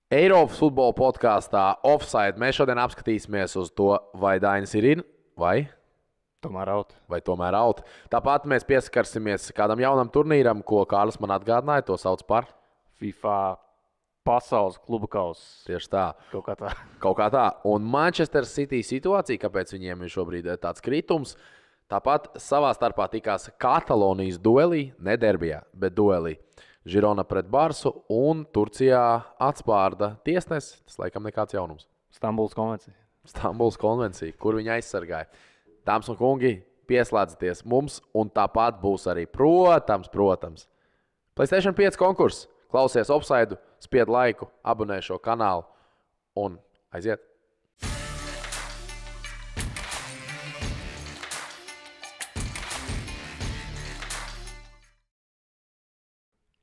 Eiropas futbola podkāstā Offside mēs šodien apskatīsimies uz to, vai Dainis ir in, vai tomēr out. Tāpat mēs pieskarsimies kādam jaunam turnīram, ko Kārlis man atgādināja, to sauc par FIFA pasaules klubu kausa. Tieši tā. Kaut kā tā. Un Manchester City situācija, kāpēc viņiem ir šobrīd tāds kritums. Tāpat savā starpā tikās Katalonijas duelī, ne derbijā, bet duelī. Girona pret Barsu un Turcijā atspārda tiesnesis. Tas laikam nekāds jaunums. Stambulas konvencija, kur viņi aizsargāja. Dāmas un kungi, pieslēdzieties mums, un tāpat būs arī, protams, PlayStation 5 konkurss. Klausies Offside, spied laiku, abonē šo kanālu un aiziet!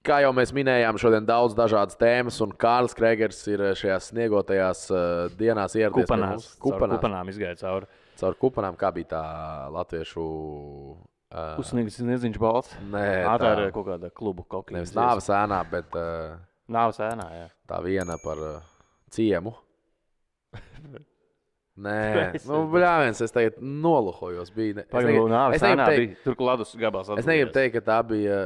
Kā jau mēs minējām, šodien daudz dažādas tēmas, un Kārlis Kregers ir šajās sniegotajās dienās ieradies. Kupanām izgāja cauri. Caur kupanām, kā bija tā latviešu... Uzsnīgs neziņš balts. Nē, tā ir kaut kāda klubu kaut kāda. Nevis Nāves ēnā, bet... Nāves ēnā, jā. Tā viena par ciemu. Nē, bļāviens, es tagad noluhojos. Nāves ēnā bija, tur ladus gabals. Es negribu teikt, ka tā bija...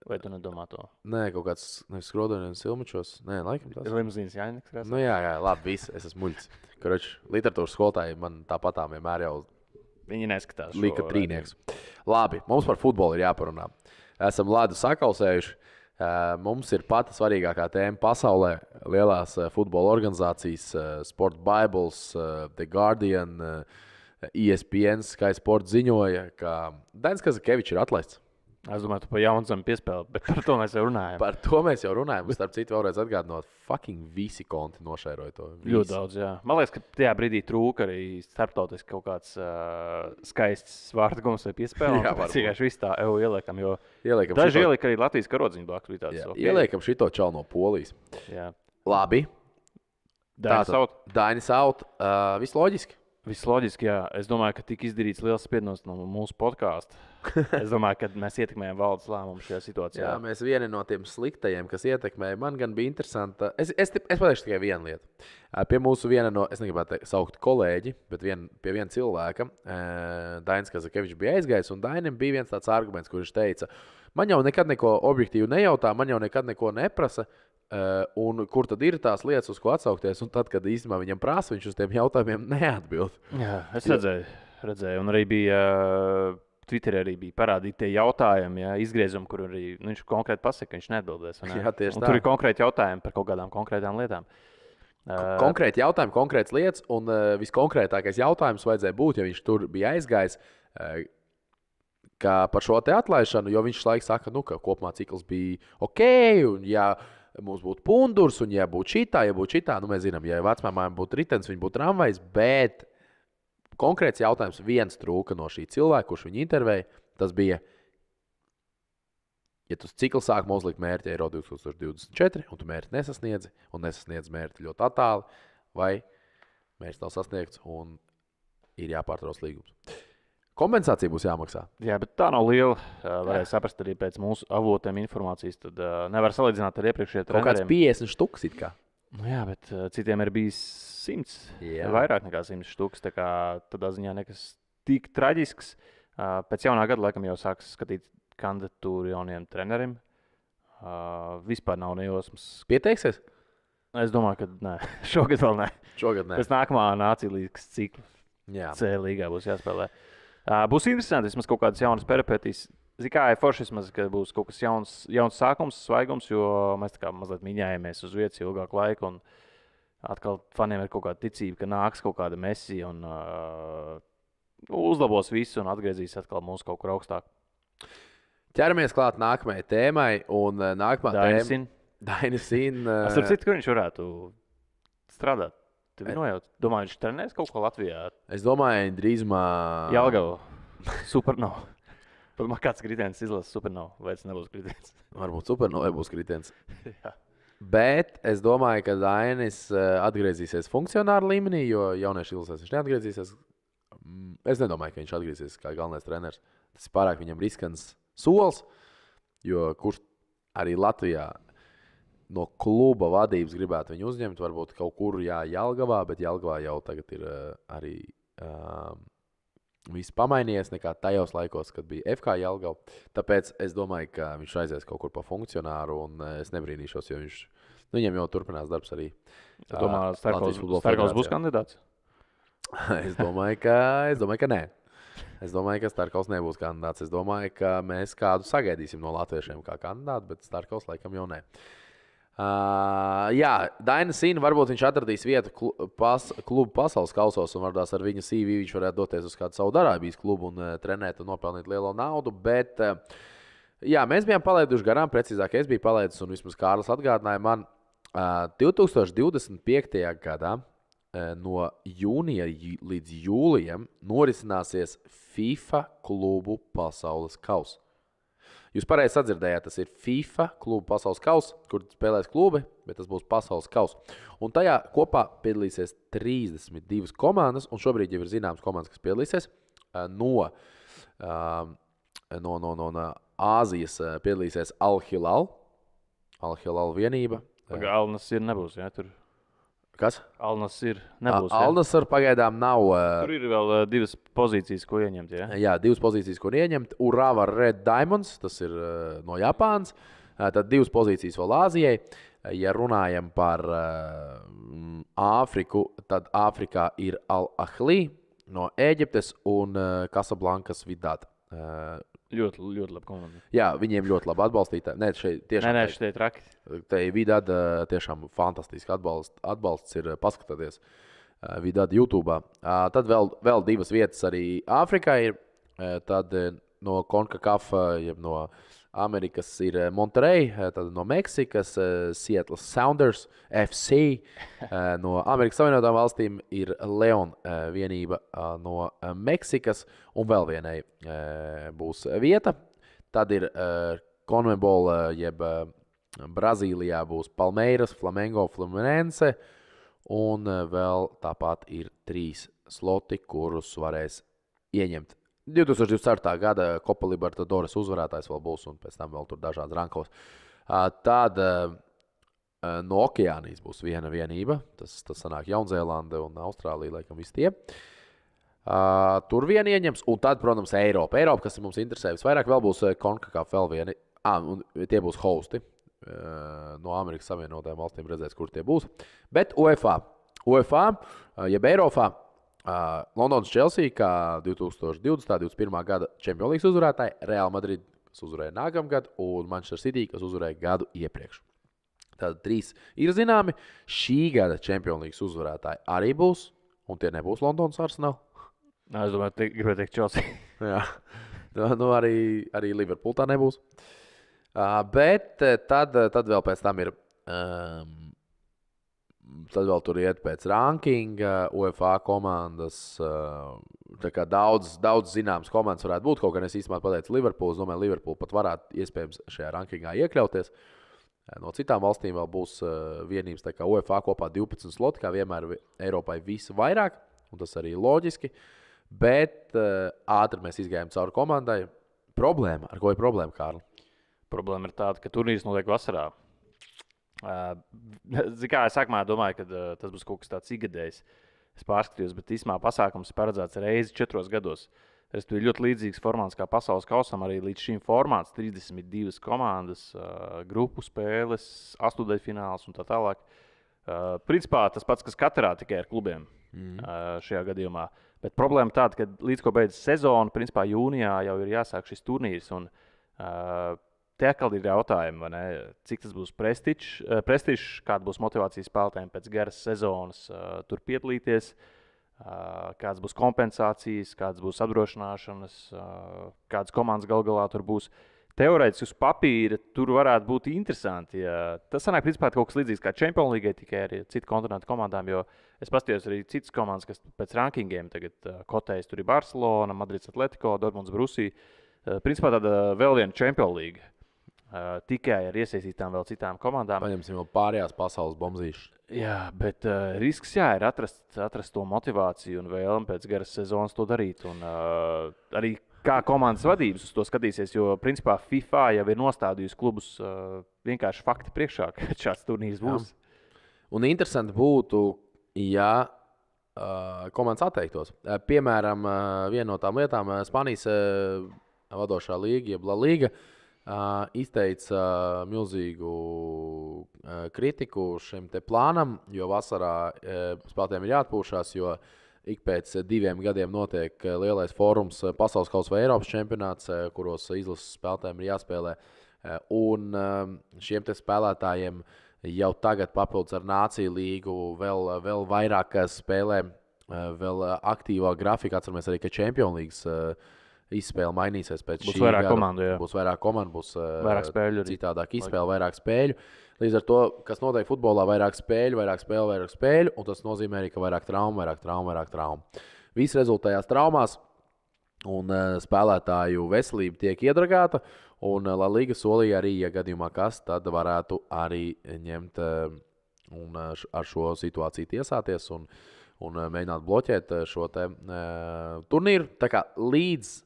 Vai tu nedomā to? Nē, kaut kāds skrodoniem silmučos. Nē, laikam tas. Ir limuzīnas Jāņnieks krāsā. Nu jā, labi, viss, es esmu muļķis. Karoči, literatūras skolotāji man tāpatām vienmēr jau... Viņi neskatās šo. Lika trīnieks. Labi, mums par futbolu ir jāparunā. Esam ledu sakausējuši. Mums ir pati svarīgākā tēma pasaulē. Lielās futbola organizācijas, Sport Bibles, The Guardian, ESPN, Sky Sport ziņoja, ka Dainis Kazakevičs ir atlaists. Es domāju, tu pa Jaunzemi piespēli, bet par to mēs jau runājam. Starp citu, vēlreiz atgādinot, fucking visi konti nošēroja to. Ļoti daudz, jā. Man liekas, ka tajā brīdī trūka arī starptautiski kaut kāds skaists vārtagums vai piespēle. Jā, vienkārši viss tā ieliekam, jo daži ielika arī Latvijas karodziņu blakus. Bija tāds, okay. Ieliekam šito čalu no Polijas. Jā. Labi. Dainis out. Viss loģiski. Viss loģiski, jā. Es domāju, ka tika izdarīts liels spiediens no mūsu podkāsta. Es domāju, ka mēs ietekmējam valdes lēmumu šajā situācijā. Jā, mēs vieni no tiem sliktajiem, kas ietekmēja. Man gan bija interesanti. Es pateikšu tikai vienu lietu. Pie mūsu viena no, es negribētu saukt kolēģi, bet pie viena cilvēka, Dainis Kazakevičs bija aizgājis, un Dainim bija viens tāds arguments, kurš teica, man jau nekad neko objektīvi nejautā, man jau nekad neko neprasa, un kur tad ir tās lietas, uz ko atsaukties, un tad, kad īstenībā viņam prasa, viņš uz tiem jautājumiem neatbild. Jā, es redzēju, un arī bija... Twitterī arī bija parādīti tie jautājumi, izgriezumi, kur arī viņš konkrēti pasaka, ka viņš neatbildēs. Jā, tieši tā. Tur ir konkrēti jautājumi par kaut kādām konkrētām lietām. Konkrēti jautājumi, konkrētas lietas, un viskonkrētākais jautājums vajadzēja būt, ja viņš tur bija aizgājis, ka par šo te atlaišanu, jo viņš laiks saka, ka kopumā cikls bija ok, un ja mums būtu pundurs, un ja būtu šitā, mēs zinām, ja vecmāmājām būtu ritens, viņi būtu tramvajs, bet konkrēts jautājums viens trūka no šī cilvēka, kurš viņu intervēja. Tas bija, ja tu ciklu sāk uzlikt mērķi Eiro 2024, un tu mērķi nesasniedzi, un nesasniedzi mērķi ļoti attāli, vai mērķis nav sasniegts, un ir jāpārtrauc līgums. Kompensācija būs jāmaksā. Jā, bet tā nav liela. Varēja saprast arī pēc mūsu avotiem informācijas. Tad nevar salīdzināt ar iepriekšējiem treneriem. Kaut kāds 50 štuks it kā. Nu jā, bet citiem ir bijis 100, vairāk nekā 100 štukas. Tā kā tādā ziņā nekas tik traģisks. Pēc jaunā gada laikam jau sāks skatīt kandidatūru jauniem treneriem. Vispār nav nejausmas. Pieteiksies? Es domāju, ka nē. Šogad vēl nē. Pēc nākamā nācija līgas cikla C līgā būs jāspēlē. Būs interesanti, vismaz kaut kādas jaunas peripētīs. Zini, kā ir forši, ka būs kaut kas jauns sākums, svaigums, jo mēs tā kā mazliet miņājamies uz vietas ilgāku laiku. Un atkal faniem ir kaut kāda ticība, ka nāks kaut kāda Messi un uzlabos visu un atgriezīs atkal mūs kaut kur augstāk. Ķeramies klāt nākamajai tēmai. Un nākamā tēma Dainis In. Es ar citu, kur viņš varētu strādāt. Tu nojauti. Domāju, viņš trenēs kaut ko Latvijā. Es domāju, drīzumā... Jelgava. Supernova. Padomā, kāds kritiens izlases Supernova. Vai tas nebūs kritiens? Varbūt Supernova būs kritiens. Bet es domāju, ka Dainis atgriezīsies funkcionāru līmenī, jo jauniešu izlasēs viņš neatgriezīsies. Es nedomāju, ka viņš atgriezīsies kā galvenais treneris. Tas ir pārāk viņam riskants solis, jo kurš arī Latvijā no kluba vadības gribētu viņu uzņemt. Varbūt kaut kur Jelgavā, bet Jelgavā jau tagad ir arī viss pamainījies nekā tajos laikos, kad bija FK Jelgava. Tāpēc es domāju, ka viņš aizies kaut kur pa funkcionāru, un es nebrīnīšos, jo viņam jau turpinās darbs arī. Domā, Starkovs būs kandidāts? Es domāju, ka nē. Es domāju, ka Starkovs nebūs kandidāts. Es domāju, ka mēs kādu sagaidīsim no latviešiem kā kandidātu, bet Starkovs laikam jau nē. Jā, Daina Sīna, varbūt viņš atradīs vietu klubu pasaules kausos un varbūt ar viņa CV viņš varētu doties uz kādu Saudarābijas klubu un trenēt un nopelnīt lielo naudu, bet jā, mēs bijām palaiduši garām, precīzāk es biju palaidis un vismaz Kārlis atgādināja man 2025. gadā no jūnija līdz jūlijam norisināsies FIFA klubu pasaules kausa. Jūs pareizi sadzirdējāt, tas ir FIFA klubu pasaules kausa, kur spēlēs klubi, bet tas būs pasaules kausa. Un tajā kopā piedalīsies 32 komandas, un šobrīd jau ir zināmas komandas, kas piedalīsies. No Āzijas piedalīsies Al-Hilal vienība. Al-Nasir nebūs, jā, tur. Kas? Al-Nasir nebūs. Al-Nasir pagaidām nav. Tur ir vēl 2 pozīcijas, ko ieņemt. Jā, 2 pozīcijas, ko ieņemt. Urawa Red Diamonds, tas ir no Japānas. Tad 2 pozīcijas vēl Āzijai. Ja runājam par Āfriku, tad Āfrikā ir Al-Ahli no Ēģiptes un Casablankas Vidāt. Ļoti labi komanda. Jā, viņiem ļoti labi atbalstītāji. Nē, šeit ir traki. Te Vidāda tiešām fantastiski atbalsts ir, paskatieties Vidāda YouTube. Tad vēl 2 vietas arī Āfrikā ir. Tad no CONCACAF, jeb no Amerikas ir Monterrey, tad no Meksikas Seattle Sounders FC, no Amerikas Savienotām valstīm ir Leon vienība no Meksikas, un vēl vienai būs vieta. Tad ir CONMEBOL, jeb Brazīlijā būs Palmeiras, Flamengo, Fluminense, un vēl tāpat ir 3 sloti, kurus varēs ieņemt. 2024. gada Copa Libertadores uzvarētājs vēl būs, un pēc tam vēl tur dažādas rankos. Tad no Okeānijas būs viena vienība. Tas sanāk Jaunzēlande un Austrālija, laikam visi tie. Tur viena ieņems, un tad, protams, Eiropa. Eiropa, kas mums interesē visvairāk, vēl būs CONCACAF vēl vieni. Un tie būs hosti. No Amerikas Savienotajām valstīm redzēs, kur tie būs. Bet UEFA, jeb Eiropā, Londonas Chelsea, kā 2020. 21. gada Champions League uzvarētāji, Real Madrid, kas uzvarēja nākamgad, un Manchester City, kas uzvarēja gadu iepriekš. Tad 3 ir zināmi. Šī gada Champions League uzvarētāji arī būs, un tie nebūs Londonas Arsenal. Es domāju, gribētu teikt Chelsea. Jā, arī Liverpool tā nebūs. Bet tad vēl pēc tam ir... Tad vēl tur iet pēc rankinga, UEFA komandas. Tā kā daudz zināmas komandas varētu būt. Kaut gan es īstenībā pateicu Liverpool. Es domāju, Liverpool pat varētu iespējams šajā rankingā iekļauties. No citām valstīm vēl būs vienības. Tā kā UEFA kopā 12 sloti, kā vienmēr Eiropai visu vairāk. Un tas arī loģiski. Bet ātri mēs izgājām cauri komandai. Problēma. Ar ko ir problēma, Kārli? Problēma ir tāda, ka turnīrs notiek vasarā. Es sākumā domāju, ka tas būs kaut kas tāds ikgadējs. Es pārskatījos, bet īstenībā pasākums ir paredzēts reizi 4 gados. Tas ir ļoti līdzīgs formāts kā pasaules kausam. Arī līdz šim formāts 32 komandas, grupu spēles, 8-daļfināls un tā tālāk. Principā tas pats, kas katrā tikai ar klubiem šajā gadījumā. Bet problēma tāda, ka līdz ko beidzas sezona, principā jūnijā jau ir jāsāk šis turnīrs. Un, te atkal ir jautājumi, cik tas būs prestižs, kāda būs motivācija spēlētājiem pēc garas sezonas tur piedalīties, kādas būs kompensācijas, kādas būs apdrošināšanas, kādas komandas gal galā tur būs. Teorētiski uz papīra tur varētu būt interesanti. Tas sanāk principā kaut kas līdzīgs kā Champions League, tikai ar citu kontinentu komandām, jo es paskatījos arī citas komandas, kas pēc rankingiem tagad kotējas. Tur ir Barcelona, Madrids Atletico, Dortmunds Brusī. Principā tāda vēl viena Champions League. Tikai ar iesaistītām vēl citām komandām. Paņemsim vēl pārējās pasaules bombzīšas. Jā, bet risks ir atrast to motivāciju un vēlmi pēc garas sezonas to darīt. Un, arī kā komandas vadības uz to skatīsies, jo principā FIFA jau ir nostādījusi klubus vienkārši fakti priekšā, ka šāds turnīrs būs. Jā. Un interesanti būtu, ja komandas atteiktos. Piemēram, viena no tām lietām Spānijas vadošā līga, jeb La Liga, izteica milzīgu kritiku šim te plānam, jo vasarā spēlētājiem ir jāatpūšas, jo ik pēc 2 gadiem notiek lielais fórums, pasaules kausa vai Eiropas čempionāts, kuros izlases spēlētājiem ir jāspēlē. Un šiem te spēlētājiem jau tagad papildus ar Nāciju līgu vēl vairāk spēlē, vēl aktīvā grafika. Atceramies arī, ka Champions League izspēle mainīsies pēc šī gada. Būs vairāk komandu, būs vairāk spēļu. Citādāk izspēle, vairāk spēļu. Līdz ar to, kas notiek futbolā, vairāk spēļu, un tas nozīmē arī, ka vairāk traumu. Viss rezultējās traumās, un spēlētāju veselība tiek iedragāta, un La Liga solīja arī, ja gadījumā kas, tad varētu arī ņemt un ar šo situāciju tiesāties un mēģināt bloķēt šo te turnīru. Tā kā līdz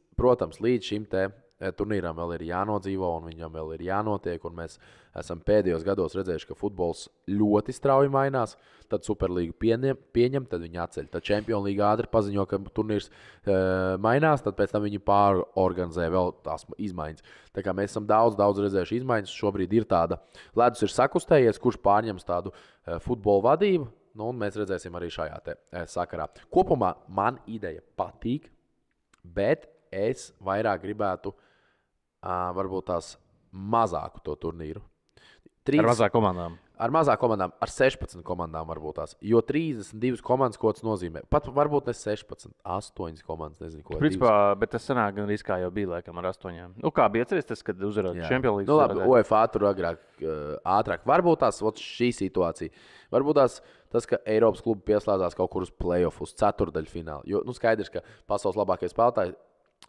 šim te turnīram vēl ir jānodzīvo un viņam vēl ir jānotiek. Mēs esam pēdējos gados redzējuši, ka futbols ļoti strauji mainās. Tad Superlīgu pieņem, tad viņi atceļ. Tad Champions League ātri paziņo, ka turnīrs mainās, tad pēc tam viņi pārorganizē vēl tās izmaiņas. Tā kā mēs esam daudz redzējuši izmaiņas. Šobrīd ir tāda ledus ir sakustējies, kurš pārņems tādu futbola vadību. Nu, un mēs redzēsim arī šajā te sakarā. Kopumā man ideja patīk, bet es vairāk gribētu varbūt tās mazāku to turnīru. Ar mazāk komandām. Ar mazāk komandām, ar 16 komandām varbūt tās. Jo 32 komandas, ko tas nozīmē. Pat varbūt ne 16, 8 komandas, nezinu, ko. Principā, bet tas sanāk gan riskā jau bija laikam ar 8. Nu, kā bija atceries tas, kad uzvarot Champions League? Nu, labi, UEFA tur ātrāk. Varbūt tās šī situācija. Varbūt tas, ka Eiropas klubi pieslēdzās kaut kur uz play-off, uz ceturdaļfinālu. Jo, nu, skaidrs, ka pasaules labākie spēlētāji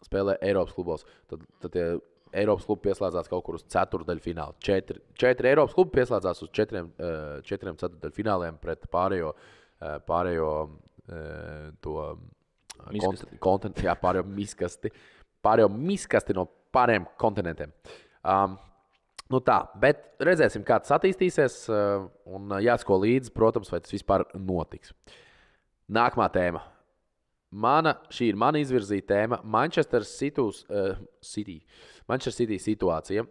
spēlē Eiropas klubos. Tad tie Eiropas klubi pieslēdzās kaut kur uz ceturdaļfinālu. 4 Eiropas klubi pieslēdzās uz 4 ceturdaļfināliem pret pārējo miskasti no pārējiem kontinentiem. Nu tā, bet redzēsim, kā tas attīstīsies un jāsako līdzi, protams, vai tas vispār notiks. Nākamā tēma. Šī ir mana izvirzīta tēma. Manchester City situācija.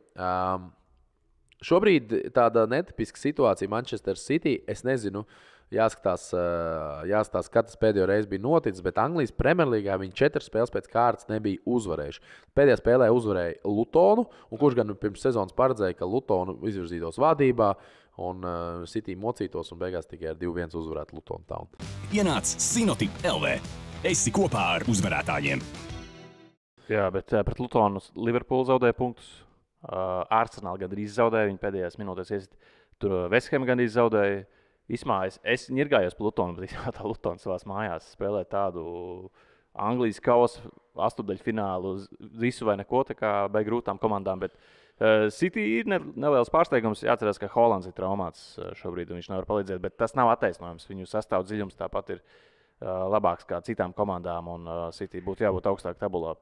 Šobrīd tāda netipiska situācija Manchester City. Es nezinu, jāskatās, kad tas pēdējo reizi bija noticis, bet Anglijas Premjerlīgā viņi 4 spēles pēc kārtas nebija uzvarējuši. Pēdējā spēlē uzvarēja Lutonu, un kurš gan pirms sezonas paredzēja, ka Lutonu izvirzītos vadībā, un City mocītos, un beigās tikai ar 2-1 uzvarētu Lutonu Town. Ienāc Sinotip LV. Esi kopā ar uzvarētājiem. Jā, bet pret Lutonu Liverpool zaudēja punktus. Arsenal gandrīz zaudēja, viņi pēdējās minūtēs tur West Ham gandrīz zaudēja. Izmājas, es ņirgājos par Lutonu, bet tā Lutonu savās mājās spēlē tādu Anglijas kausa astotdaļfinālu visu vai neko, tā kā bei grūtām komandām. Bet City ir neliels pārsteigums. Jāatcerās, ka Holands ir traumāts šobrīd un viņš nevar palīdzēt, bet tas nav attaisnojums. Viņu sastāv dziļums tāpat ir labāks kā citām komandām, un City būtu jābūt augstāk tabulā.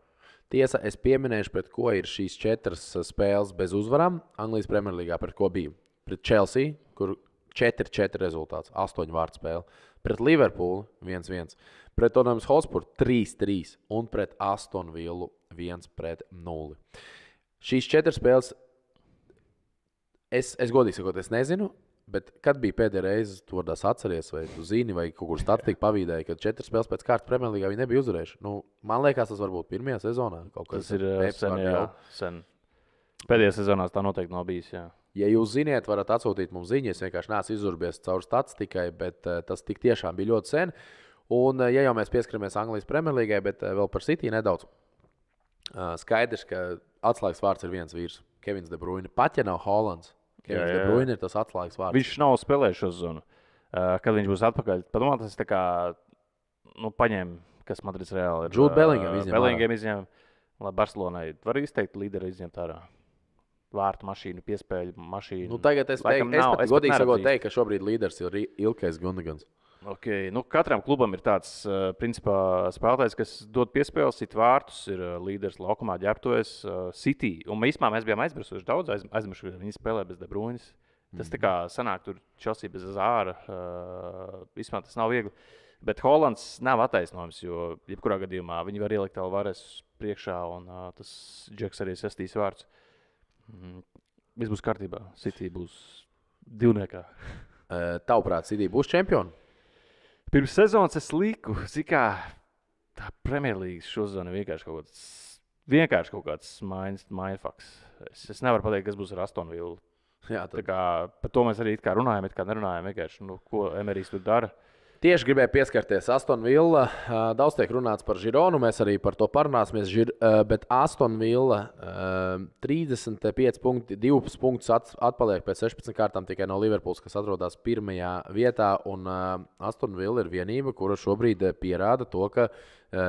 Tiesa, es pieminēšu, pret ko ir šīs 4 spēles bez uzvarām. Anglijas Premjerlīgā pret ko bija? Pret Chelsea, kur 4-4 rezultāts, 8 vārtu spēle. Pret Liverpoolu 1-1. Pret Tottenham Hotspur 3-3 un pret Aston Villu 1-0. Šīs 4 spēles, es godīgi sakot, es nezinu. Bet kad bija pēdējā reize, tu varbūt atceries, vai tu zini, vai kaut kur statistika pavīdēja, kad 4 spēles pēc kārtas Premjerlīgā viņi nebija uzvarējuši? Nu, man liekas, tas varbūt pirmajā sezonā. Tas ir sen. Pēdējā sezonā tā noteikti nav bijis. Jā. Ja jūs ziniet, varat atsūtīt mums ziņas. Es vienkārši neesmu izurbies caur statistikai, bet tas tik tiešām bija ļoti sen. Un, ja jau mēs pieskaramies Anglijas Premjerlīgai, bet vēl par City nedaudz. Skaidrs, ka atslēgas vārds ir viens vīrs - Kevins De Bruyne. Pat ja nav Holands. Kevins De Bruyne ir tas atslēgas vārds. Viņš nav spēlējis šo zonu. Kad viņš būs atpakaļ, padomā, tas tā kā paņēma, kas Madrids Reāli ir. Jude Bellingham izņem. Lai Barcelonai var izteikt līderi izņemt ārā. Vārtu mašīnu, piespēļu mašīnu. Nu, tagad es godīgi sakot, ka šobrīd līderis ir Ilkais Gundogans. Okay. Nu, katram klubam ir tāds principā, spēlētājs, kas dod piespēles, sit vārtus, ir līderis laukumā, ģērbtojas City. Un īstenībā mēs bijām aizmirsuši daudz, aizmirsuši, ka viņi spēlē bez De Bruynes. Tas tā kā sanāk tur Chelsea bez Zāra. Vispār tas nav viegli. Bet Holands nav attaisnojums, jo jebkurā gadījumā viņi var ielikt Alvarez priekšā un tas Džeks arī sestīs vārds. Viss būs kārtībā. City būs divniekā. Tavuprāt, City būs čempioni? Pirms sezonas es liku, kā tā Premjerlīgas šozona vienkārši kaut kāds mindfucks. Es nevaru pateikt, kas būs ar Aston Villa. Jā, tad... Par to mēs arī runājam, kā nerunājam. Ko Emerijs tur dara. Tieši gribēju pieskarties Aston Villa. Daudz tiek runāts par Gironu, mēs arī par to parunāsimies. Bet Aston Villa 35 punkti, 2 punktus atpaliek pēc 16 kārtām tikai no Liverpools, kas atrodas pirmajā vietā. Un Aston Villa ir vienība, kura šobrīd pierāda to, ka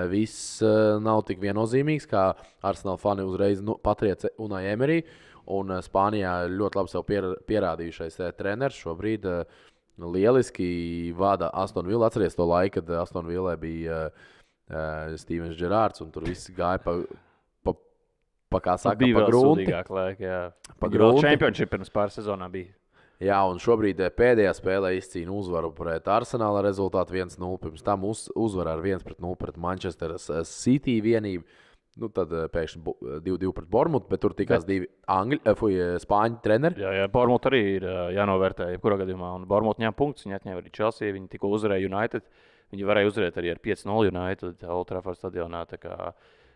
viss nav tik viennozīmīgs, kā Arsenal fani uzreiz patriec Unai Emery. Un Spānijā ļoti labi sev pierādījušais treneris šobrīd. Lieliski vada Aston Villa. Atceries to laiku, kad Aston Villā bija Stevens Gerrards, un tur viss gāja pa kā saka, pa grunti. Pa grunti. Championship pirms pāris sezonā bija. Jā, un šobrīd pēdējā spēlē izcīna uzvaru pret Arsenāla rezultātu 1-0. Pirms tam uzvarā ar 1-0 pret Manchester City vienību. Nu, tad pēkšņi 2-2 pret Bournemouth, bet tur tikās divi spāņu treneri. Jā, Bournemouth arī ir jānovērtē, jebkurā gadījumā. Un Bournemouth ņēma punktus, viņi atņēma arī Chelsea, viņi tikko uzvarēja United. Viņi varēja uzvarēt arī ar 5-0 United Old Trafford stadionā.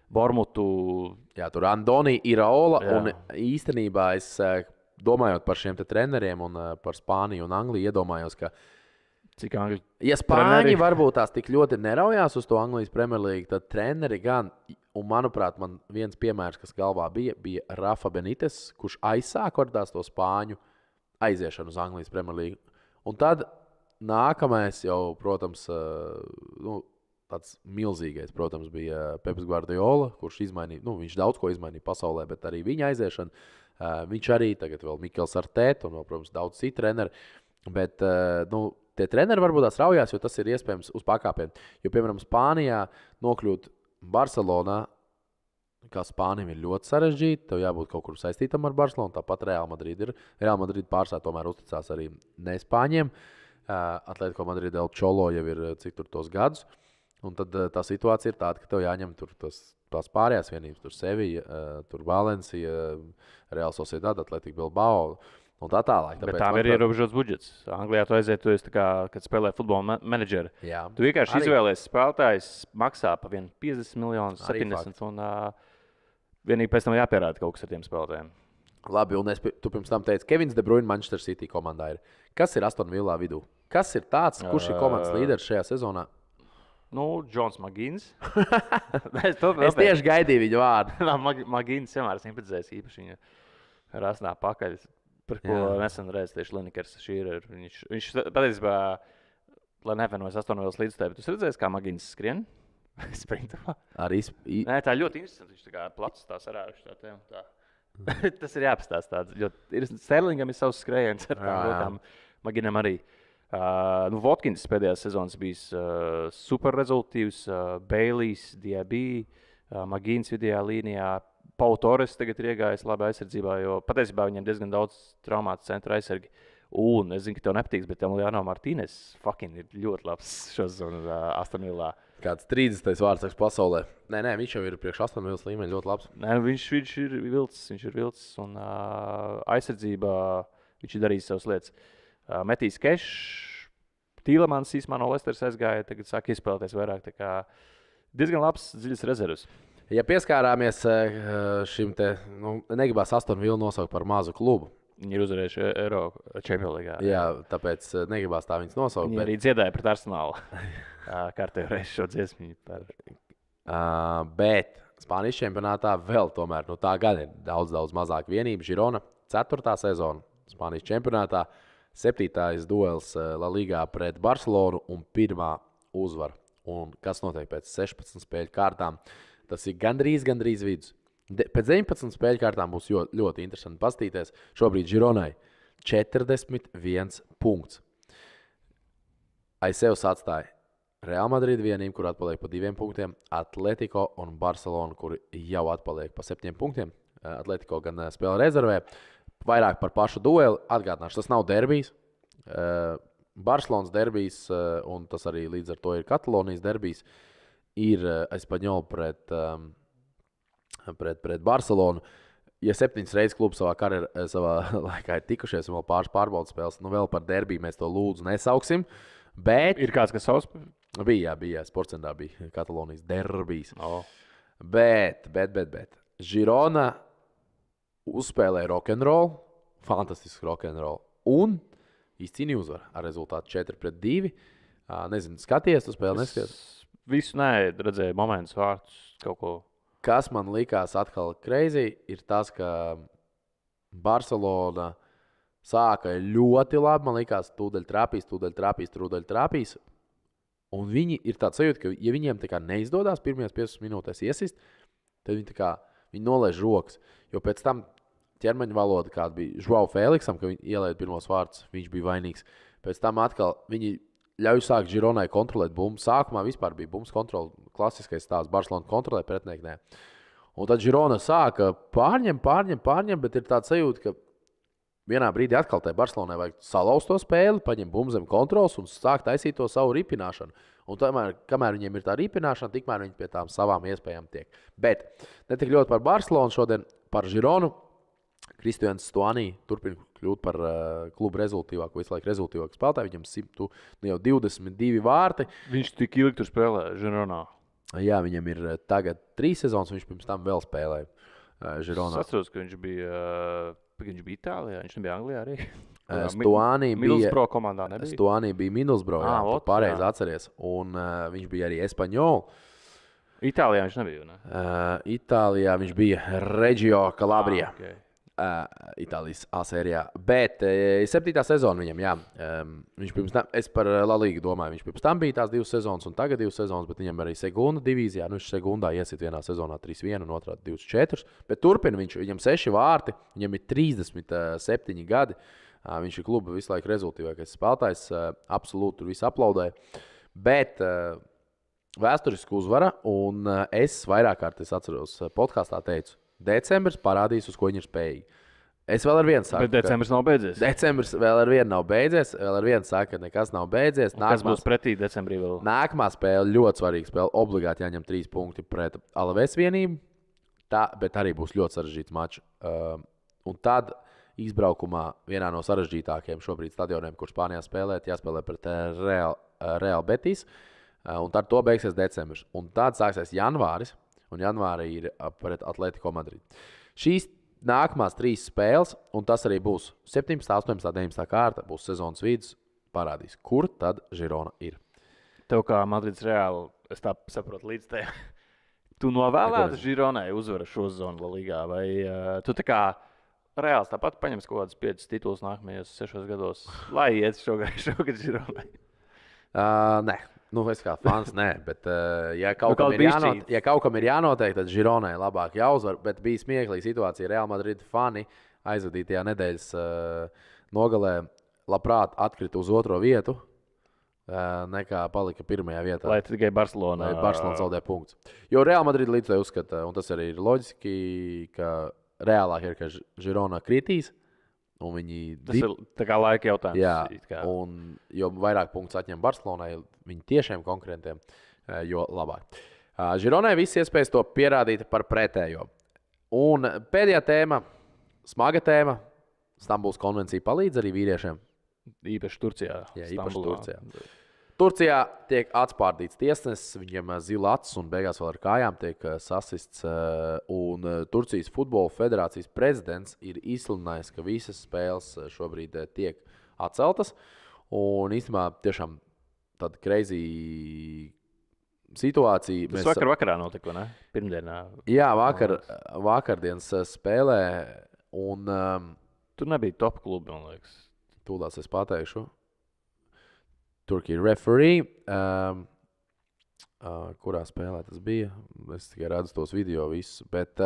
Bournemouthu... Jā, tur Andoni, Iraola, un īstenībā es domājot par šiem treneriem un par Spāniju un Angliju, iedomājos, ka cik Angļu ja Spāņi varbūt tās tik ļoti neraujās uz to Anglijas Premjerlīgu, tad treneri gan, un manuprāt, man viens piemērs, kas galvā bija Rafa Benitez, kurš aizsāka ordās to Spāņu aiziešanu uz Anglijas Premjerlīgu. Un tad nākamais jau, protams, tāds milzīgais, protams, bija Peps Guardiola, kurš izmainīja, viņš daudz ko izmainīja pasaulē, bet arī viņa aiziešana. Viņš arī tagad vēl Mikels Arteta un vēl, protams, daudz citu treneri. Bet, tie treneri varbūt tās raujās, jo tas ir iespējams uz pakāpienu. Jo, piemēram, Spānijā nokļūt Barcelonā, kā Spānijam ir ļoti sarežģīti, tev jābūt kaut kur saistītam ar Barcelonu, tāpat Real Madrid ir. Real Madrid pārsvarā tomēr uzticās arī ne Spāņiem. Atletico Madrid El Cholo jau ir cik tur tos gadus. Un tad tā situācija ir tāda, ka tev jāņem tur tās pārējās vienības. Tur Sevilla, tur Valencija, Real Sociedad, Atletico Bilbao. Un tā tālāk. Bet tām ir ierobežots budžets. Anglijā tu aiziet, tu esi kad spēlē futbola menedžeri. Jā. Tu vienkārši izvēlējies spēlētājs, maksā pa 50 miljonus, 70 un vienīgi pēc tam jāpierāda kaut kas ar tiem spēlētājiem. Labi, un tu pirms tam teici, Kevins De Bruyne Manchester City komandā ir. Kas ir Aston Villā vidū? Kas ir tāds, kurš ir komandas līderis šajā sezonā? Džons Magins. es tieši gaidīju viņu vārdu. Magins vienmēr simpatizēs īpaši viņa rasnā pakaļ. Par ko nesen reiz tieši Linikers Šīrer. Viņš patiesībā, lai nevienojas Aston Villas līdzstājā, bet tu redzēsi, kā Magins skrien? Sprintā. Nē, tā ļoti interesanti. Viņš tā kā plats tā sarājuši tā. Tas ir jāapstāst tāds. Sterlingam ir savs skrējiens ar tām rokām. Maginam arī. Votkins pēdējās sezonas bija super rezultīvs. Baileys, Diaby, Magins vidējā līnijā. Pau Torres tagad ir iegājis labi aizsardzībā, jo patiesībā viņam diezgan daudz traumātu centra aizsargi. Un es zinu, ka tev nepatiks, bet Emiliano Martīnes ir ļoti labs šosezonu Aston Villā. Kāds 30. vārds pasaulē. Nē, viņš jau ir priekš Aston Villas līmeņa ļoti labs. Nē, viņš ir vilcis, un aizsardzībā viņš ir darījis savas lietas. Metīs Kešs, Tīlemans īsmā no Leicesters aizgāja, tagad sāk izspēlēties vairāk, tā kā diezgan labs dziļas rezervus. Ja pieskārāmies šim te, negribās Aston Villa nosaukt par mazu klubu. Viņi ir uzvarējuši Eiro Champions League. Jā, tāpēc negribās tā viņus nosaukt. Viņi arī dziedāja pret Arsenālu. Kārtējo reizi šo dziesmu. Bet Spānijas čempionātā vēl tomēr, tā gan ir daudz mazāk vienība. Girona 4. sezona Spānijas čempionātā, 7. duels La Ligā pret Barcelonu un 1. uzvara. Un kas notiek pēc 16 spēļu kārtām? Tas ir gandrīz vidus. Pēc 19 spēļu kārtām būs ļoti interesanti paskatīties. Šobrīd Gironai 41 punkts. aiz sevis atstāja Real Madrid vienību, kur atpaliek pa 2 punktiem, Atletico un Barcelona, kur jau atpaliek pa 7 punktiem. Atletico gan spēlē rezervē, vairāk par pašu dueli. Atgādināšu, tas nav derbijs. Barcelonas derbijs, un tas arī līdz ar to ir Katalonijas derbijs, ir Espaņola pret Barcelonu. Ja 7 reizes klubs savā laikā ir tikušies un vēl pāris pārbaudas spēles, nu vēl par derbiju mēs to lūdzu nesauksim. Bet ir kāds, kas savs? Bija, Sportcentrā bija Katalonijas derbijs. Bet. Girona uzspēlēja rock'n'roll, fantastisku rock'n'roll, un izcīnīja uzvaru ar rezultātu 4-2. Nezinu, skaties uz spēli, neskaties? Visu redzēju momentus, vārtus, kaut ko. Kas man likās atkal crazy, ir tas, ka Barcelona sāka ļoti labi. Man likās, tūdaļ trāpīs. Un viņi ir tāds sajūta, ka, ja viņiem tā kā neizdodas pirmajās 15 minūtēs iesist, tad viņi nolaiž rokas. Jo pēc tam ķermeņa valoda, kāda bija Joao Feliksam, ka viņi ielaida pirmos vārdus, viņš bija vainīgs. Pēc tam atkal viņi ļauj sākt Gironai kontrolēt bumbu. Sākumā vispār bija bumbas kontrole, klasiskais stāsts. Barcelona kontrolē, pretinieki nē. Un tad Girona sāka pārņem, bet ir tāds sajūta, ka vienā brīdī atkal tai Barcelonai vajag salauzt to spēli, paņemt bumbu zem kontrols un sākt taisīt to savu ripināšanu. Un kamēr viņiem ir tā ripināšana, tikmēr viņi pie tām savām iespējām tiek. Bet ne tik ļoti par Barcelonu šodien, par Gironu. Kristians Stuani turpina kļūt par klubu rezultīvāku, visu laiku rezultīvāku spēlētāju. Viņam jau 22 vārti. Viņš tik ilgi tur spēlē Gironā. Jā, viņam ir tagad 3 sezonas, viņš pirms tam vēl spēlēja Gironā. Es atceros, ka viņš bija Itālijā, viņš nebija Anglijā arī. Stuani bija Middlesbrough komandā nebija. Stuani bija Middlesbrough, jā, pareizi atceries. Un viņš bija arī Espaņola. Itālijā viņš nebija, ne? Itālijā viņš bija Reggio Calabria. Okay. Itālijas A sērijā. Bet 7. sezona viņam, jā. Viņš pirms tam, es par La Ligu domāju, viņš pirms tam bija tās 2 sezonas un tagad 2 sezonas, bet viņam arī segunda divīzijā. Viņš segundā iesit vienā sezonā 3-1 un otrā 2-4. Bet turpina viņam 6 vārti, viņam ir 37 gadi. Viņš ir kluba visu laiku rezultīvākais spēlētājs. Absolūti tur visu aplaudēja. Bet vēsturiski uzvara, un es vairāk kārt, es atceros, podkāstā teicu, decembris parādīs, uz ko viņi ir spējīgi. Es vēl ar vienu saku. Bet decembris nav beidzies. Decembris vēl ar vienu nav beidzies. Vēl ar vienu saku, ka nekas nav beidzies. Kas būs pretī decembrī vēl? Nākamā spēle, ļoti svarīga spēle. Obligāti jāņem 3 punkti pret Alaves vienību. Bet arī būs ļoti sarežģīts mačs. Un tad izbraukumā vienā no sarežģītākajiem šobrīd stadioniem, kur Spānijā spēlēt, jāspēlē pret Real Betis. Un tad to beigsies decembris. Un tad sāksies janvāris. Un janvārī ir pret Atletico Madrid. Šīs nākamās 3 spēles, un tas arī būs 17, 18, 19 kārta, būs sezonas vidus, parādīs, kur tad Girona ir. Tev kā Madrids Reāli, es tā saprotu līdz te, tu novēlētu Gironai uzvaru šo sezonu La Ligā, vai tu tā kā Reāls tāpat paņems kaut kādus 5 titulus nākamajos 6 gados, lai iet šogad Gironai? Nē. Nu, es kā fans, nē, bet ja kaut kam ir jānotiek, tad Gironai labāk jāuzvar. Bet bija smieklīga situācija. Real Madrid fani aizvadītajā nedēļas nogalē labprāt atkrita uz 2. vietu, nekā palika 1. vietā. Lai tikai Barcelona zaudē punktus. Jo Real Madrid līdz tai uzskata, un tas arī ir loģiski, ka reālāk ir, ka Girona kritīs. Tas ir tā kā laika jautājums. Jā, un jo vairāk punktus atņem Barcelonai, viņi tiešiem konkurentiem, jo labāk. Gironai viss iespējas to pierādīt par pretējo. Un pēdējā tēma, smaga tēma, Stambulas konvencija palīdz arī vīriešiem. Īpaši Turcijā. Jā, īpaši Turcijā. Turcijā tiek atspārdīts tiesnesis, viņam zila acis un beigās vēl ar kājām tiek sasists. Un Turcijas futbola federācijas prezidents ir izsludinājis, ka visas spēles šobrīd tiek atceltas. Un īstenībā tiešām tāda crazy situācija. Tas vakarā notika, ne? Pirmdienā. Jā, vakardienas spēlē. Un, tur nebija top klubi, man liekas. Tūlās es pateikšu. Turkija referee, kurā spēlē tas bija. Es tikai redzu tos video visus. Bet,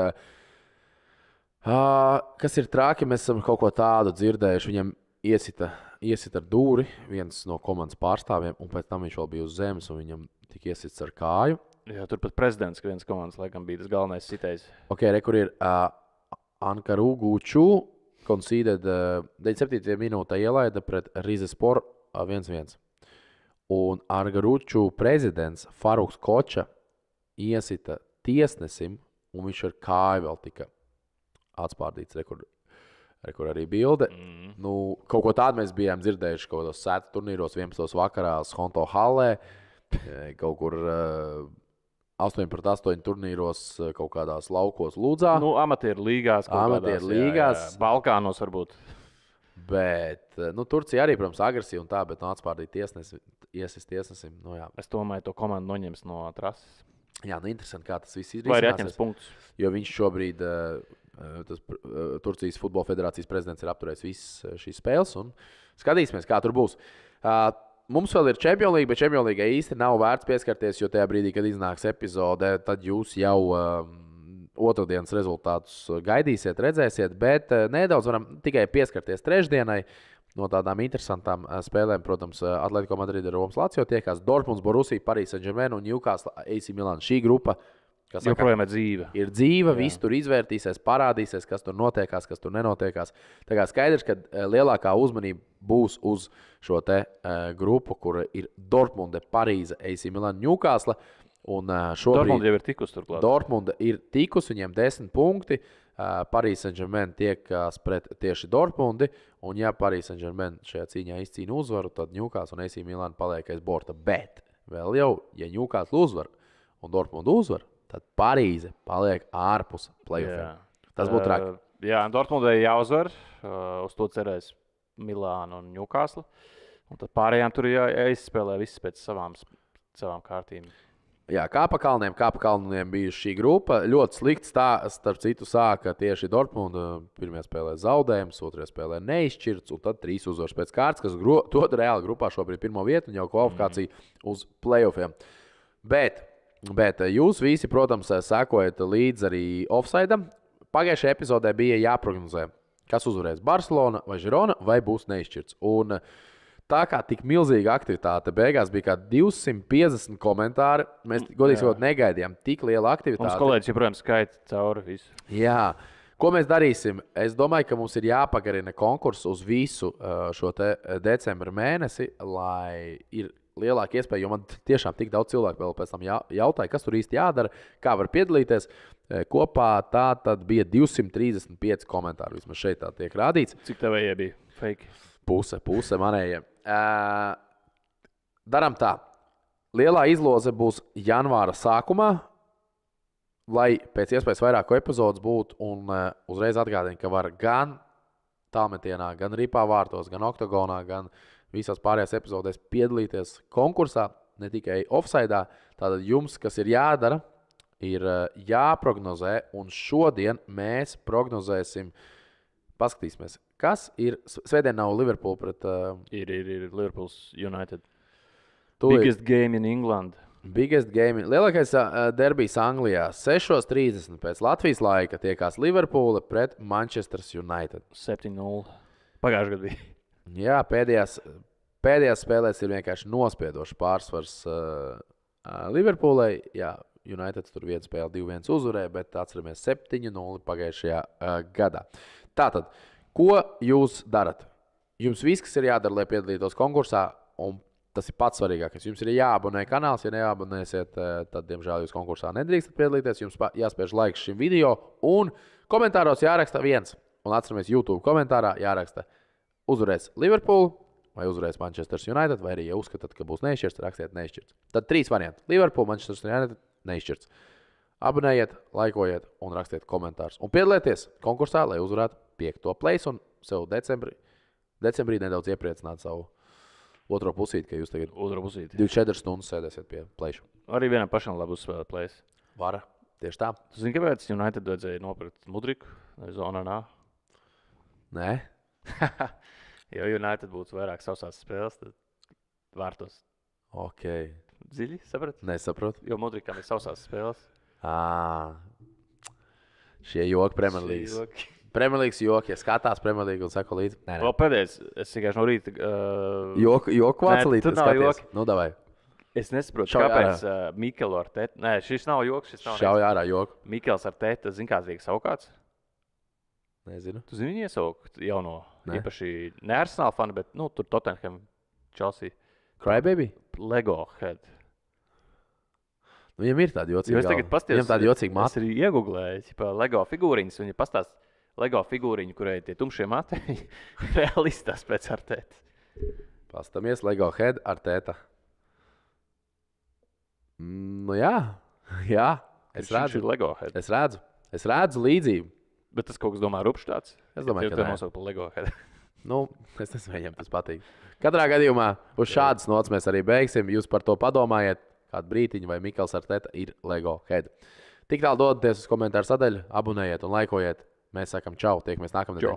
kas ir traki, mēs esam kaut ko tādu dzirdējuši. Viņam iesita iesit ar dūri viens no komandas pārstāvjiem, un pēc tam viņš vēl bija uz zemes, un viņam tika iesits ar kāju. Jā, turpat prezidents, ka viens komandas laikam bija tas galvenais sitējs. Ok, kur ir Ankarūgūču conceded 97. minūtē ielaida pret Rizespor 1-1. Un Ankarūgūču prezidents Faruks Koča iesita tiesnesim, un viņš ar kāju vēl tika atspārdīts. Kur arī bilde. Nu, kaut ko tādu mēs bijām dzirdējuši kaut kādos sētu turnīros 11. vakarā Honto hallē, kaut kur 8-8 turnīros kaut kādās laukos Lūdzā. Nu, amatieru līgās. Jā, Balkānos varbūt. Bet, Turcija arī, protams, agresīva un tā, bet atspārdīt tiesnesim. Nu, jā. Es domāju, to komandu noņems no trases. Jā, interesanti, kā tas viss izrisināsies. Vai arī atņems punktus. Jo viņš šobrīd, Turcijas futbola federācijas prezidents, ir apturējis visas šīs spēles, un skatīsimies, kā tur būs. Mums vēl ir Champions League, bet Champions League īsti nav vērts pieskarties, jo tajā brīdī, kad iznāks epizode, tad jūs jau otrdienas rezultātus gaidīsiet, redzēsiet, bet nedaudz varam tikai pieskarties trešdienai. No tādām interesantām spēlēm, protams, Atletico Madrid ar Romas Lazio tiekās Dortmunds, Borussia, Paris Saint-Germain un Newcastle AC Milan. Šī grupa, kas joprojām ir dzīva, viss tur izvērtīsies, parādīsies, kas tur notiekās, kas tur nenotiekās. Tā kā skaidrs, ka lielākā uzmanība būs uz šo te grupu, kur ir Dortmunde, Parīze, AC Milan, Newcastle. Un šobrīd Dortmunda jau ir tikusi turklāt. Dortmunda ir tikusi, viņiem 10 punkti. Paris Saint-Germain tiekas pret tieši Dortmundi, un ja Paris Saint-Germain šajā cīņā izcīna uzvaru, tad Newcastle un AC Milan paliek aiz borta. Bet vēl jau, ja Newcastle uzvar un Dortmunda uzvar, tad Parīze paliek ārpus play-offiem. Tas būtu traki. Jā, Dortmundai jāuzvar, uz to cerēs Milāna un Newcastle, un tad pārējām tur jāizspēlē viss pēc savām kārtīm. Jā, Kāpakalniem bija šī grupa. Ļoti slikti starp citu sāka tieši Dortmunda. Pirmajā spēlē zaudējums, otrajā spēlē neizšķirts, un tad 3 uzvaras pēc kārtas, kas dod reāli grupā šobrīd pirmo vietu un jau kvalifikāciju uz play-offiem. Bet jūs visi, protams, sekojat līdzi arī offside-am. Pagājušajā epizodē bija jāprognozē, kas uzvarēs Barcelona vai Girona, vai būs neizšķirts. Un tā kā tik milzīga aktivitāte, beigās bija kā 250 komentāri. Mēs godīgi sakot negaidījām tik lielu aktivitāti. Mums kolēģis joprojām skaita cauri visu. Jā. Ko mēs darīsim? Es domāju, ka mums ir jāpagarina konkursu uz visu šo te decembra mēnesi, lai ir lielāka iespēja, jo man tiešām tik daudz cilvēku vēl pēc tam jautāja, kas tur īsti jādara, kā var piedalīties. Kopā tā tad bija 235 komentāri. Vismaz šeit tā tiek rādīts. Cik tevējie bija? Fake? Puse manējiem. Daram tā. Lielā izloze būs janvāra sākumā, lai pēc iespējas vairāku epizodes būtu. Un uzreiz atgādinu, ka var gan tālmetienā, gan ripā vārtos, gan oktagonā, gan visās pārējās epizodēs piedalīties konkursā, ne tikai offside-ā. Tātad jums, kas ir jādara, ir jāprognozē, un šodien mēs prognozēsim. Paskatīsimies, kas ir. Svētdien nav Liverpool pret. Ir Liverpool's United. Biggest game in England. Biggest game. Lielākais derbijs Anglijā. 6:30 pēc Latvijas laika tiekās Liverpool pret Manchester United. 7-0. Pagājušajā gadā bija. Jā, pēdējās spēlēs ir vienkārši nospiedošs pārsvars Liverpoolai. Jā, United tur vienu spēli 2-1 uzvarēja, bet atceramies 7-0 pagājušajā gadā. Tātad, ko jūs darat? Jums viss, kas ir jādara, lai piedalītos konkursā, un tas ir pats svarīgākais. Jums ir jāabonē kanāls, ja neabonēsiet, tad, diemžēl, jūs konkursā nedrīkstat piedalīties. Jums jāspiež laiks šim video, un komentāros jāraksta viens. Un atceramies, YouTube komentārā jāraksta uzvarēs Liverpool, vai uzvarēs Manchester United, vai arī, ja uzskatāt, ka būs neizšķirts, rakstiet neizšķirts. Tad 3 varianti. Liverpool, Manchester United, neizšķirts. Abonējiet, laikojiet un rakstiet komentārus. Un piedalieties konkursā, lai uzvarētu 5. place un sev decembrī nedaudz iepriecināt savu otro pusīti, ka jūs tagad 24 stundas sēdēsiet pie plēšu. Arī vienam pašam labi uzspēlēt plēs. Vara, tieši tā. Tu zini, kāpēc United vajadzēja nopirkt Mudriku vai Zonanā? Nē. Jo United būtu vairāk sausās spēles, tad vārtos. Ok. Dziļi, saprati? Nesaprotu. Jo Mudrikam ir sausās spēles. Šie joki Premier League. Premjerlīgas joki, ja skatās Premjerlīgu un sako līdzi. Nē. Vēl pēdējais, es tikai no rīta. Joku vācelīt, tur nav joki. Nu, davai. Es nesaprotu, kāpēc Mikelu Arteta. Nē, šis nav joks. Šauj ārā joku. Mikels Arteta, zini, kāds tiek saukāts? Nezinu. Tu zini, iesaukt jauno. Īpaši ne Arsenal fani, bet tur Tottenham, Chelsea. Crybaby? Lego head. Nu, viņam ir tāda jocīga. Viņam tāda jocīga māte. Es arī iegooglēju, Lego figūriņas. Viņa pastāst Lego figūriņu, kurai tie tumšie mati reāli izstās pēc Artētas. Pastamies Lego head Artēta. Nu jā. Es redzu Lego head. Es redzu līdzību. Bet tas kaut kas domā rupštāts? Es domāju, ka tā nosaukt par Lego head. Nu, es nezinu, viņam tas patīk. Katrā gadījumā uz šādas nots mēs arī beigsim. Jūs par to padomājiet, kādu brītiņu vai Mikels Arteta ir Lego head. Tik tālu dodaties uz komentāru sadaļu, abonējiet un laikojiet. Mēs sakam čau, tiekamies nākamnedēļ.